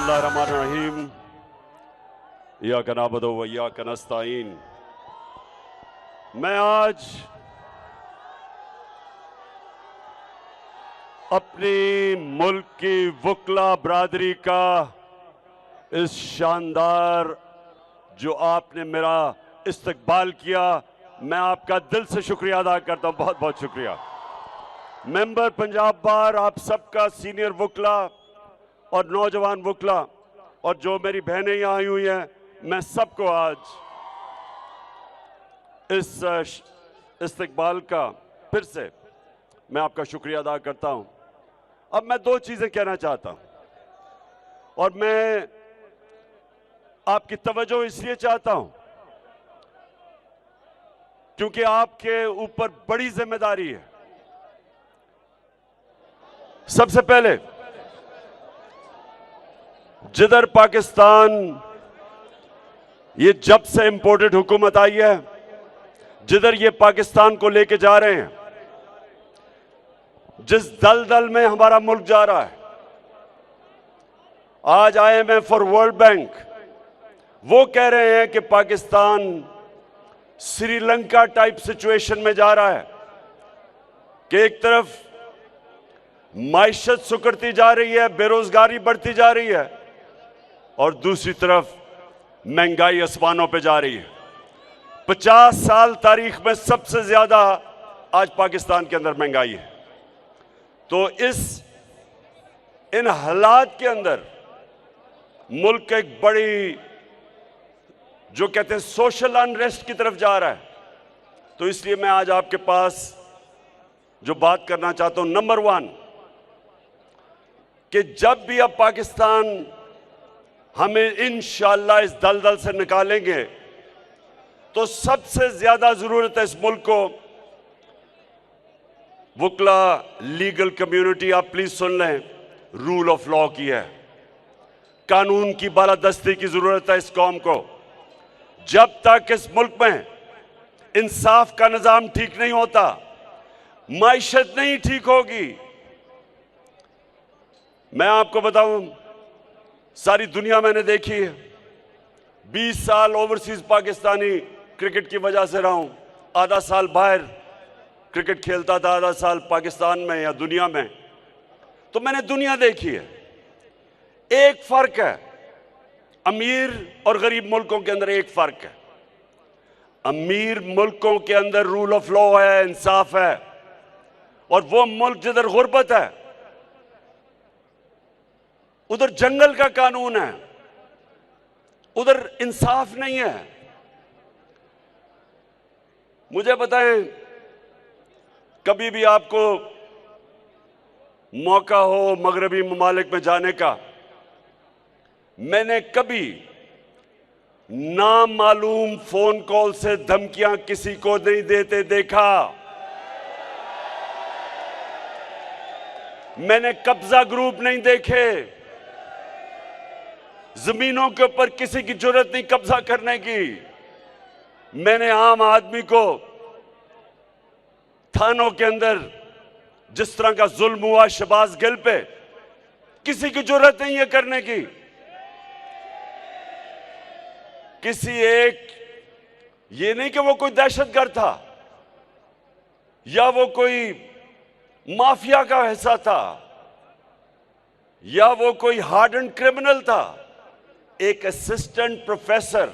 बिस्मिल्लाहिर्रहमानिर्रहीम। इय्याका नअबुदु व इय्याका नस्तईन। मैं आज अपनी मुल्क की वकला बरादरी का इस शानदार जो आपने मेरा इस्तकबाल किया, मैं आपका दिल से शुक्रिया अदा करता हूं। बहुत बहुत शुक्रिया। मेंबर पंजाब बार, आप सबका सीनियर वकला और नौजवान वकला और जो मेरी बहनें यहाँ आई हुई हैं, मैं सबको आज इस इस्तकबाल का फिर से मैं आपका शुक्रिया अदा करता हूं। अब मैं दो चीजें कहना चाहता हूं और मैं आपकी तवज्जो इसलिए चाहता हूं क्योंकि आपके ऊपर बड़ी जिम्मेदारी है। सबसे पहले, जिधर पाकिस्तान ये जब से इंपोर्टेड हुकूमत आई है, जिधर ये पाकिस्तान को लेके जा रहे हैं, जिस दलदल में हमारा मुल्क जा रहा है, आज IMF और वर्ल्ड बैंक वो कह रहे हैं कि पाकिस्तान श्रीलंका टाइप सिचुएशन में जा रहा है कि एक तरफ माइशत सुकड़ती जा रही है, बेरोजगारी बढ़ती जा रही है और दूसरी तरफ महंगाई आसमानों पे जा रही है। 50 साल तारीख में सबसे ज्यादा आज पाकिस्तान के अंदर महंगाई है। तो इन हालात के अंदर मुल्क एक बड़ी, जो कहते हैं, सोशल अनरेस्ट की तरफ जा रहा है। तो इसलिए मैं आज आपके पास जो बात करना चाहता हूं, नंबर 1, कि जब भी अब पाकिस्तान हमें इंशाअल्लाह इस दलदल से निकालेंगे तो सबसे ज्यादा जरूरत है इस मुल्क को वकला, लीगल कम्युनिटी, आप प्लीज सुन लें, रूल ऑफ लॉ की है। कानून की बालादस्ती की जरूरत है इस कौम को। जब तक इस मुल्क में इंसाफ का निजाम ठीक नहीं होता, माइशत नहीं ठीक होगी। मैं आपको बताऊं, सारी दुनिया मैंने देखी है। 20 साल ओवरसीज पाकिस्तानी क्रिकेट की वजह से रहा हूं। आधा साल बाहर क्रिकेट खेलता था, आधा साल पाकिस्तान में या दुनिया में। तो मैंने दुनिया देखी है। एक फर्क है, अमीर और गरीब मुल्कों के अंदर एक फर्क है। अमीर मुल्कों के अंदर रूल ऑफ लॉ है, इंसाफ है, और वो मुल्क जिधर गुर्बत है उधर जंगल का कानून है, उधर इंसाफ नहीं है। मुझे बताएं, कभी भी आपको मौका हो मगरबी ममालिक में जाने का, मैंने कभी नामालूम फोन कॉल से धमकियां किसी को नहीं देते देखा। मैंने कब्जा ग्रुप नहीं देखे। जमीनों के ऊपर किसी की जरूरत नहीं कब्जा करने की। मैंने आम आदमी को थानों के अंदर जिस तरह का जुल्म हुआ शहबाज गिल पे, किसी की जरूरत नहीं है करने की। किसी एक, ये नहीं कि वो कोई दहशतगर्द था या वो कोई माफिया का हिस्सा था या वो कोई हार्डन क्रिमिनल था। एक असिस्टेंट प्रोफेसर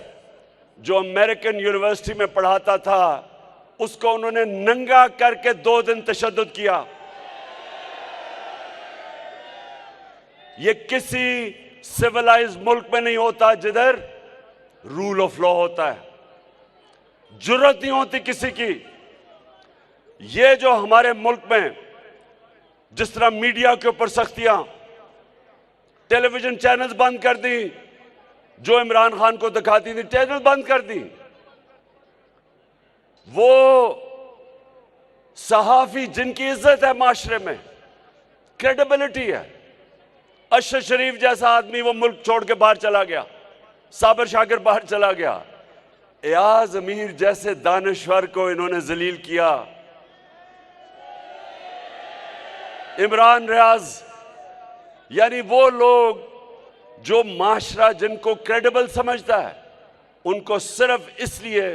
जो अमेरिकन यूनिवर्सिटी में पढ़ाता था, उसको उन्होंने नंगा करके 2 दिन तशद्दुद किया। ये किसी सिविलाइज्ड मुल्क में नहीं होता जिधर रूल ऑफ लॉ होता है। जरूरत नहीं होती किसी की। ये जो हमारे मुल्क में जिस तरह मीडिया के ऊपर सख्तियां, टेलीविजन चैनल्स बंद कर दी, जो इमरान खान को दिखाती थी चैनल बंद कर दी। वो सहाफी जिनकी इज्जत है माशरे में, क्रेडिबिलिटी है, अशर शरीफ जैसा आदमी वो मुल्क छोड़ के बाहर चला गया, साबिर शाकिर बाहर चला गया, एयाज अमीर जैसे दानश्वर को इन्होंने जलील किया, इमरान रियाज, यानी वो लोग जो माशरा जिनको क्रेडिबल समझता है, उनको सिर्फ इसलिए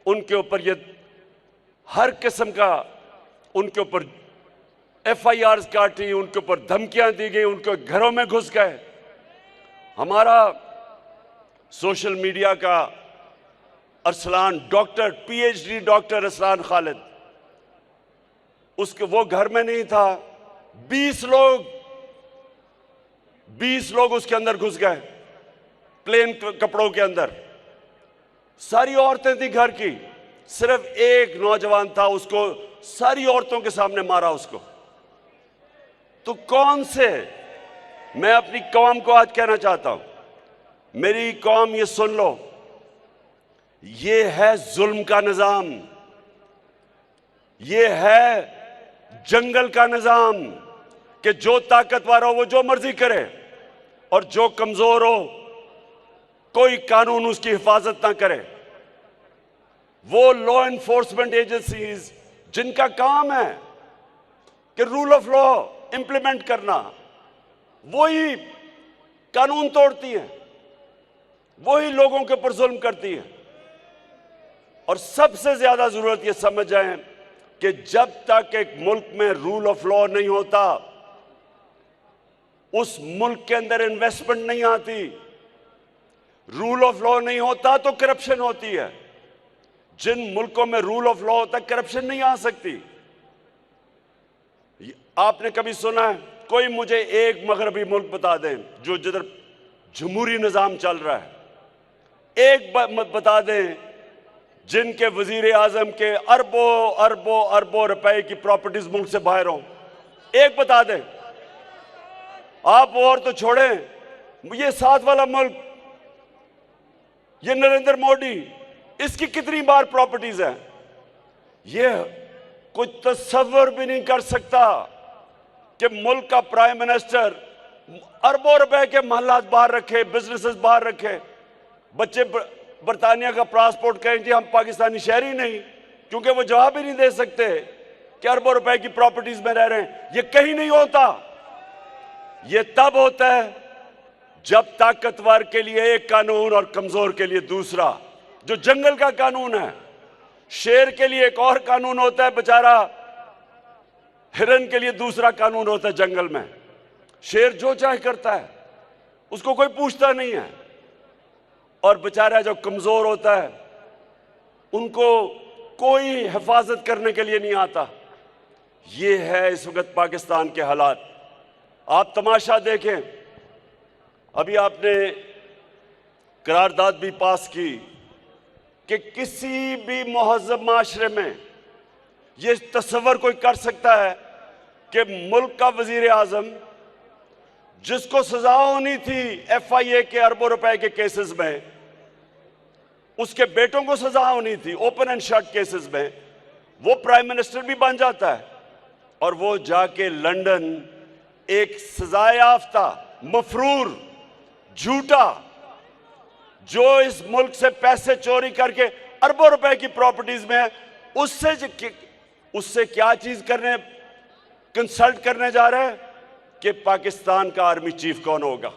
उनके ऊपर ये हर किस्म का उनके ऊपर FIRs काटी, उनके ऊपर धमकियां दी गई, उनके घरों में घुस गए। हमारा सोशल मीडिया का Arsalan doctor, PhD doctor Arsalan Khalid, उसके वो घर में नहीं था, 20 लोग उसके अंदर घुस गए, प्लेन कपड़ों के अंदर। सारी औरतें थी घर की, सिर्फ एक नौजवान था, उसको सारी औरतों के सामने मारा उसको। तो कौन से, मैं अपनी कौम को आज कहना चाहता हूं, मेरी कौम ये सुन लो, ये है जुल्म का निजाम, ये है जंगल का निजाम कि जो ताकतवर हो वो जो मर्जी करे और जो कमजोर हो कोई कानून उसकी हिफाजत ना करे। वो लॉ एनफोर्समेंट एजेंसीज जिनका काम है कि रूल ऑफ लॉ इंप्लीमेंट करना, वही कानून तोड़ती हैं, वही लोगों के ऊपर जुल्म करती हैं। और सबसे ज्यादा जरूरत यह समझ जाएं कि जब तक एक मुल्क में रूल ऑफ लॉ नहीं होता, उस मुल्क के अंदर इन्वेस्टमेंट नहीं आती। रूल ऑफ लॉ नहीं होता तो करप्शन होती है। जिन मुल्कों में रूल ऑफ लॉ होता है, करप्शन नहीं आ सकती। आपने कभी सुना है, कोई मुझे एक मगरबी मुल्क बता दें जो जिधर जमहूरी निजाम चल रहा है, एक बता दें जिनके वजीर आजम के अरबों अरबों अरबों रुपए की प्रॉपर्टीज मुल्क से बाहर हों, एक बता दें। आप और तो छोड़ें, ये साथ वाला मुल्क, ये नरेंद्र मोदी, इसकी कितनी बार प्रॉपर्टीज हैं, ये कोई तस्वर भी नहीं कर सकता कि मुल्क का प्राइम मिनिस्टर अरबों रुपए के महलात बाहर रखे, बिजनेसेस बाहर रखे, बच्चे बरतानिया का पासपोर्ट कहें जी हम पाकिस्तानी शहरी नहीं, क्योंकि वो जवाब ही नहीं दे सकते कि अरबों रुपए की प्रॉपर्टीज में रह रहे हैं। ये कहीं नहीं होता। ये तब होता है जब ताकतवर के लिए एक कानून और कमजोर के लिए दूसरा। जो जंगल का कानून है, शेर के लिए एक और कानून होता है, बेचारा हिरन के लिए दूसरा कानून होता है। जंगल में शेर जो चाहे करता है, उसको कोई पूछता नहीं है, और बेचारा जो कमजोर होता है उनको कोई हिफाजत करने के लिए नहीं आता। ये है इस वक्त पाकिस्तान के हालात। आप तमाशा देखें, अभी आपने करारदाद भी पास की कि किसी भी महज़्ज़ब माशरे में ये तस्वर कोई कर सकता है कि मुल्क का वजीर आजम, जिसको सजा होनी थी FIA के अरबों रुपए के केसेस में, उसके बेटों को सजा होनी थी ओपन एंड शट केसेस में, वो प्राइम मिनिस्टर भी बन जाता है और वो जाके लंदन एक सजायाफ्ता मफरूर झूठा, जो इस मुल्क से पैसे चोरी करके अरबों रुपए की प्रॉपर्टीज में है, उससे क्या चीज करने, कंसल्ट करने जा रहे हैं कि पाकिस्तान का आर्मी चीफ कौन होगा।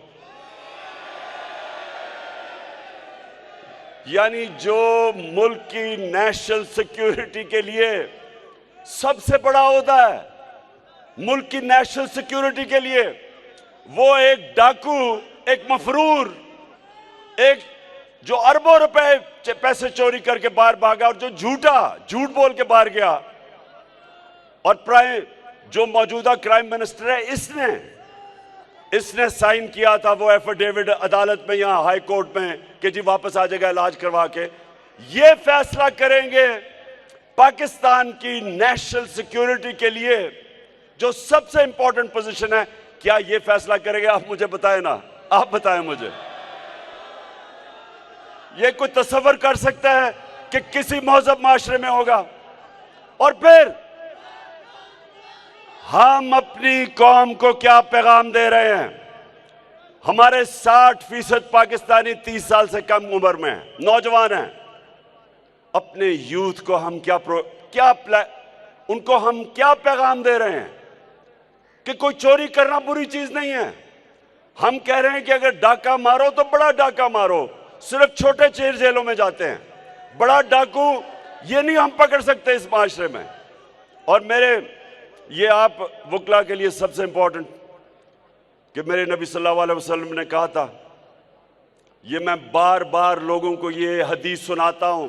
यानी जो मुल्क की नेशनल सिक्योरिटी के लिए सबसे बड़ा ओहदा है, मुल्क की नेशनल सिक्योरिटी के लिए, वो एक डाकू, एक मफरूर, एक जो अरबों रुपए पैसे चोरी करके बाहर भागा और जो झूठ बोल के बाहर गया, और जो मौजूदा क्राइम मिनिस्टर है, इसने साइन किया था वो एफिडेविट अदालत में, यहां हाई कोर्ट में, कि जी वापस आ जाएगा इलाज करवा के। ये फैसला करेंगे पाकिस्तान की नेशनल सिक्योरिटी के लिए जो सबसे इंपॉर्टेंट पोजीशन है। क्या ये फैसला करेंगे? आप मुझे बताएं ना, आप बताएं मुझे। ये कोई तस्वर कर सकता है कि किसी महज़ब माशरे में होगा? और फिर हम अपनी कौम को क्या पैगाम दे रहे हैं? हमारे 60% पाकिस्तानी 30 साल से कम उम्र में हैं, नौजवान हैं। अपने यूथ को हम उनको हम क्या पैगाम दे रहे हैं कि कोई चोरी करना बुरी चीज नहीं है। हम कह रहे हैं कि अगर डाका मारो तो बड़ा डाका मारो, सिर्फ छोटे चेर जेलों में जाते हैं, बड़ा डाकू ये नहीं हम पकड़ सकते इस माशरे में। और मेरे ये आप वकला के लिए सबसे इंपॉर्टेंट कि मेरे नबी सल्लल्लाहु अलैहि वसल्लम ने कहा था, ये मैं बार बार लोगों को ये हदीस सुनाता हूं,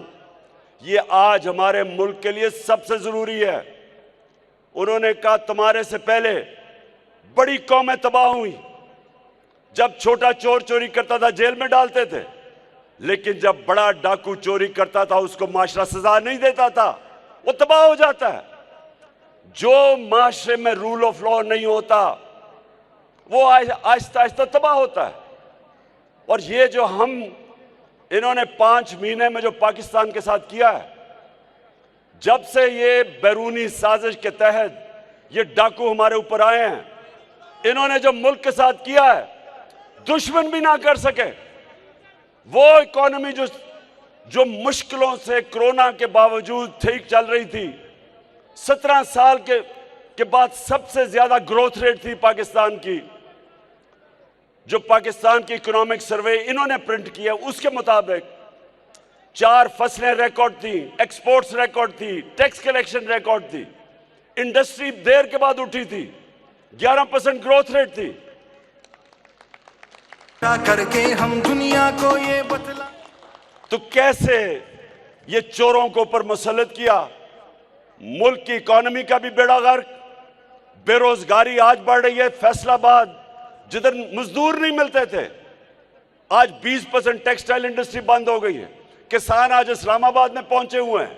ये आज हमारे मुल्क के लिए सबसे जरूरी है। उन्होंने कहा तुम्हारे से पहले बड़ी कौमें तबाह हुई, जब छोटा चोर चोरी करता था जेल में डालते थे, लेकिन जब बड़ा डाकू चोरी करता था उसको माशरा सजा नहीं देता था, वो तबाह हो जाता है। जो माशरे में रूल ऑफ लॉ नहीं होता वो आहिस्ता आहिस्ता तबाह होता है। और ये जो हम इन्होंने 5 महीने में जो पाकिस्तान के साथ किया है, जब से ये बैरूनी साजिश के तहत ये डाकू हमारे ऊपर आए हैं, इन्होंने जो मुल्क के साथ किया है दुश्मन भी ना कर सके। वो इकोनॉमी जो मुश्किलों से कोरोना के बावजूद ठीक चल रही थी, 17 साल के बाद सबसे ज्यादा ग्रोथ रेट थी पाकिस्तान की। जो पाकिस्तान की इकोनॉमिक सर्वे इन्होंने प्रिंट किया उसके मुताबिक 4 फसलें रिकॉर्ड थी, एक्सपोर्ट्स रिकॉर्ड थी, टैक्स कलेक्शन रिकॉर्ड थी, इंडस्ट्री देर के बाद उठी थी, 11% ग्रोथ रेट थी। करके हम दुनिया को ये बतला, तो कैसे ये चोरों को ऊपर मुसल्लत किया, मुल्क की इकोनॉमी का भी बेड़ा गर्क, बेरोजगारी आज बढ़ रही है। फैसलाबाद जिधर मजदूर नहीं मिलते थे, आज 20% टेक्सटाइल इंडस्ट्री बंद हो गई है। किसान आज इस्लामाबाद में पहुंचे हुए हैं,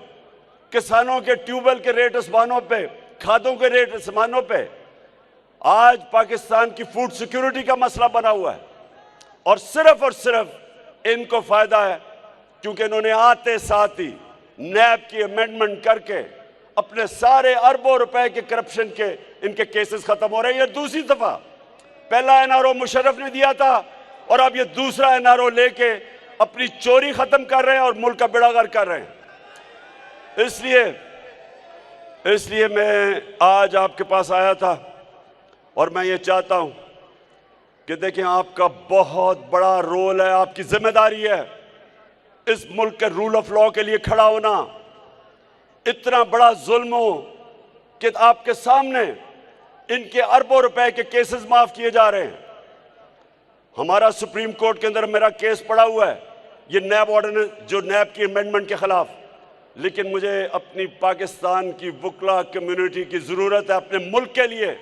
किसानों के ट्यूबवेल के रेट आसमानों पे, खादों के रेट आसमानों पे। आज पाकिस्तान की फूड सिक्योरिटी का मसला बना हुआ है और सिर्फ इनको फायदा है क्योंकि इन्होंने आते साथ ही नैब की अमेंडमेंट करके अपने सारे अरबों रुपए के करप्शन के इनके केसेस खत्म हो रहे हैं। ये दूसरी दफा, पहला एनआरओ मुशर्रफ ने दिया था और अब ये दूसरा एनआरओ लेके अपनी चोरी खत्म कर रहे हैं और मुल्क का बेड़ा गर्क कर रहे हैं। इसलिए मैं आज आपके पास आया था और मैं ये चाहता हूं कि देखें, आपका बहुत बड़ा रोल है, आपकी जिम्मेदारी है इस मुल्क के रूल ऑफ लॉ के लिए खड़ा होना। इतना बड़ा जुल्म हो कि आपके सामने इनके अरबों रुपए के केसेस माफ किए जा रहे हैं। हमारा सुप्रीम कोर्ट के अंदर मेरा केस पड़ा हुआ है, ये नैब ऑर्डिनेंस, जो नैब की अमेंडमेंट के खिलाफ। लेकिन मुझे अपनी पाकिस्तान की वकला कम्युनिटी की जरूरत है, अपने मुल्क के लिए।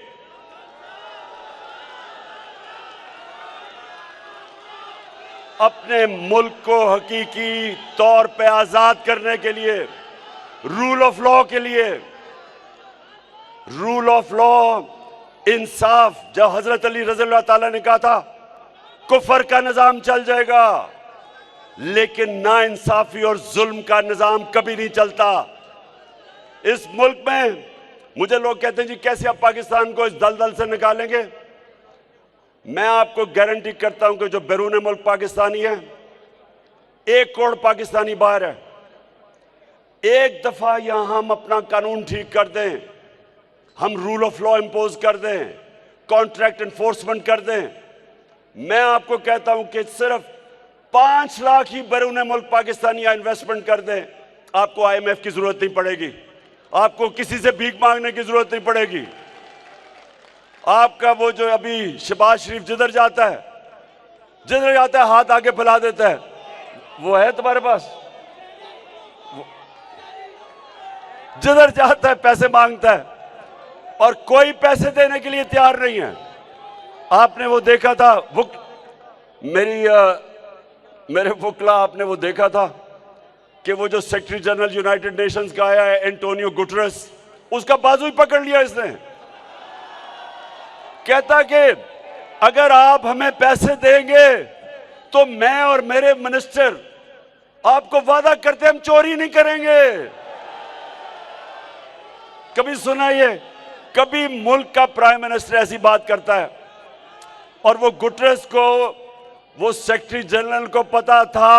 अपने मुल्क को हकीकी तौर पे आजाद करने के लिए, रूल ऑफ लॉ के लिए। रूल ऑफ लॉ, इंसाफ, जब हजरत अली रज़ी अल्लाह ताला ने कहा था कुफर का निजाम चल जाएगा, लेकिन ना इंसाफी और जुल्म का निजाम कभी नहीं चलता इस मुल्क में। मुझे लोग कहते हैं जी कैसे आप पाकिस्तान को इस दलदल से निकालेंगे। मैं आपको गारंटी करता हूं कि जो बैरून मुल्क पाकिस्तानी है, 1 करोड़ पाकिस्तानी बाहर है, एक दफा यहां हम अपना कानून ठीक कर दें, हम रूल ऑफ लॉ इंपोज कर दें, कॉन्ट्रैक्ट एनफोर्समेंट कर दें, मैं आपको कहता हूं कि सिर्फ 5 लाख ही बैरून मुल्क पाकिस्तानी इन्वेस्टमेंट कर दें, आपको IMF की जरूरत नहीं पड़ेगी, आपको किसी से भीख मांगने की जरूरत नहीं पड़ेगी। आपका वो जो अभी शहबाज शरीफ जिधर जाता है हाथ आगे फैला देता है, वो है तुम्हारे पास? जिधर जाता है पैसे मांगता है और कोई पैसे देने के लिए तैयार नहीं है। आपने वो देखा था, मेरे वकला, आपने वो देखा था कि वो जो सेक्रेटरी जनरल यूनाइटेड नेशंस का आया है एंटोनियो गुटरेस, उसका बाजू ही पकड़ लिया इसने। कहता कि अगर आप हमें पैसे देंगे तो मैं और मेरे मिनिस्टर आपको वादा करते हम चोरी नहीं करेंगे। कभी सुना ये? कभी मुल्क का प्राइम मिनिस्टर ऐसी बात करता है? और वो गुटरेस को, वो सेक्रेटरी जनरल को पता था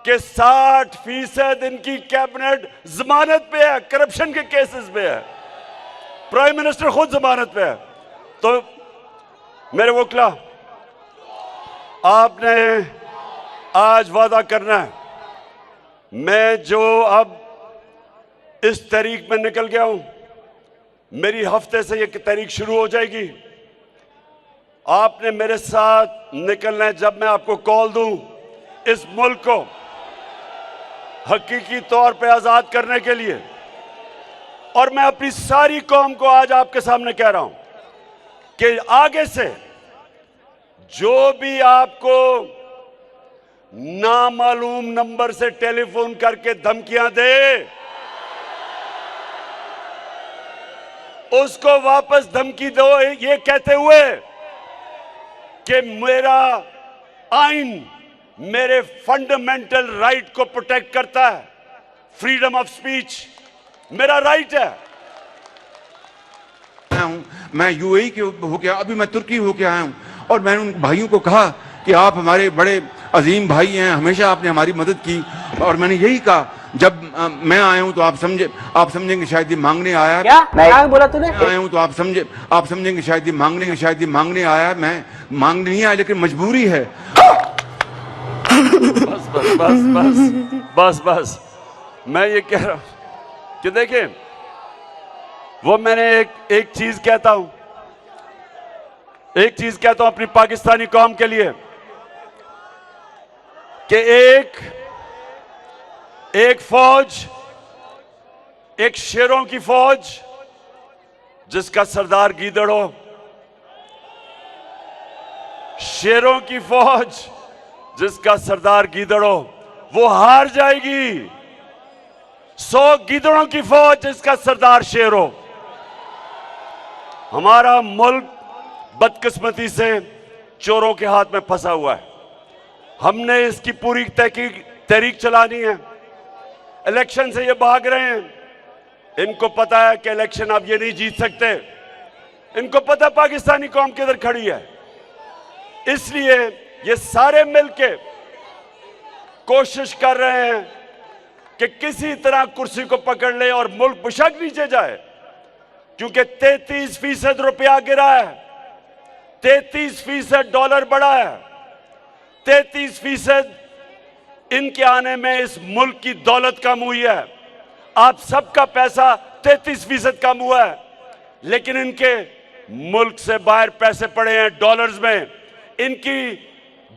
कि 60% इनकी कैबिनेट जमानत पे है, करप्शन के केसेस पे है, प्राइम मिनिस्टर खुद जमानत पे है। तो मेरे वकला, आपने आज वादा करना है, मैं जो अब इस तारीख में निकल गया हूं, मेरी हफ्ते से ये तारीख शुरू हो जाएगी। आपने मेरे साथ निकलना है जब मैं आपको कॉल दूं इस मुल्क को हकीकी तौर पे आजाद करने के लिए। और मैं अपनी सारी कौम को आज आपके सामने कह रहा हूं कि आगे से जो भी आपको नामालूम नंबर से टेलीफोन करके धमकियां दे, उसको वापस धमकी दो ये कहते हुए कि मेरा आइन मेरे फंडामेंटल राइट को प्रोटेक्ट करता है। फ्रीडम ऑफ स्पीच मेरा राइट है। मैं यूएई के होके अभी मैं तुर्की होके आया हूं और मैंने उन भाइयों को कहा कि आप हमारे बड़े अजीम भाई हैं, हमेशा आपने हमारी मदद की। और मैंने यही कहा जब मैं आया हूं तो आप समझेंगे शायद ये मांगने आया। क्या मैं बोला तूने? आया हूं तो आप समझेंगे शायद ये मांगने आया। मैं मांगने नहीं आया लेकिन मजबूरी है। बस बस बस बस बस बस मैं ये कह रहा हूं कि देखिए, वो मैंने एक चीज कहता हूं अपनी पाकिस्तानी कौम के लिए कि एक फौज, एक शेरों की फौज जिसका सरदार गीदड़ हो, शेरों की फौज जिसका सरदार गीदड़ हो, वो हार जाएगी। 100 गीदड़ों की फौज जिसका सरदार शेर हो। हमारा मुल्क बदकिस्मती से चोरों के हाथ में फंसा हुआ है। हमने इसकी पूरी तहरीक चलानी है। इलेक्शन से ये भाग रहे हैं। इनको पता है कि इलेक्शन अब ये नहीं जीत सकते। इनको पता है पाकिस्तानी कौम किधर खड़ी है। इसलिए ये सारे मिलके कोशिश कर रहे हैं कि किसी तरह कुर्सी को पकड़ ले और मुल्क बेशक नीचे जाए, क्योंकि 33% रुपया गिरा है, 33% डॉलर बढ़ा है, 33% इनके आने में इस मुल्क की दौलत कम हुई है। आप सबका पैसा 33% कम हुआ है, लेकिन इनके मुल्क से बाहर पैसे पड़े हैं डॉलर्स में। इनकी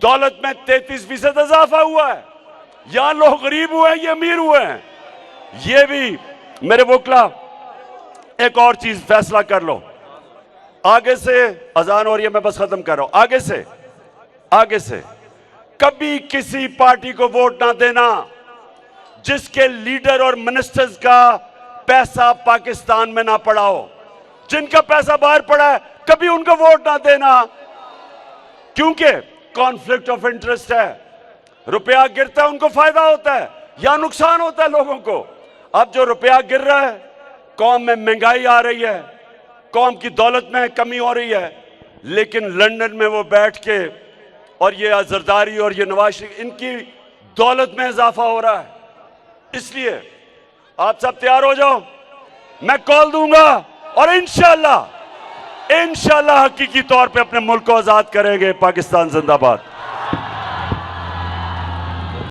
दौलत में 33% इजाफा हुआ है। यहां लोग गरीब हुए हैं, ये अमीर हुए हैं। ये भी मेरे वोकला एक और चीज फैसला कर लो। आगे से अजान हो रही है, मैं बस खत्म कर रहा हूं। आगे से कभी किसी पार्टी को वोट ना देना जिसके लीडर और मिनिस्टर्स का पैसा पाकिस्तान में ना पड़ा हो। जिनका पैसा बाहर पड़ा है कभी उनको वोट ना देना, क्योंकि कॉन्फ्लिक्ट ऑफ इंटरेस्ट है। रुपया गिरता है उनको फायदा होता है या नुकसान होता है लोगों को। अब जो रुपया गिर रहा है, कौम में महंगाई आ रही है, कौम की दौलत में कमी हो रही है, लेकिन लंदन में वो बैठ के और ये जरदारी और ये नवाज शरीफ, इनकी दौलत में इजाफा हो रहा है। इसलिए आप सब तैयार हो जाओ, मैं कॉल दूंगा और इंशाल्लाह हकीकी तौर पे अपने मुल्क को आजाद करेंगे। पाकिस्तान जिंदाबाद।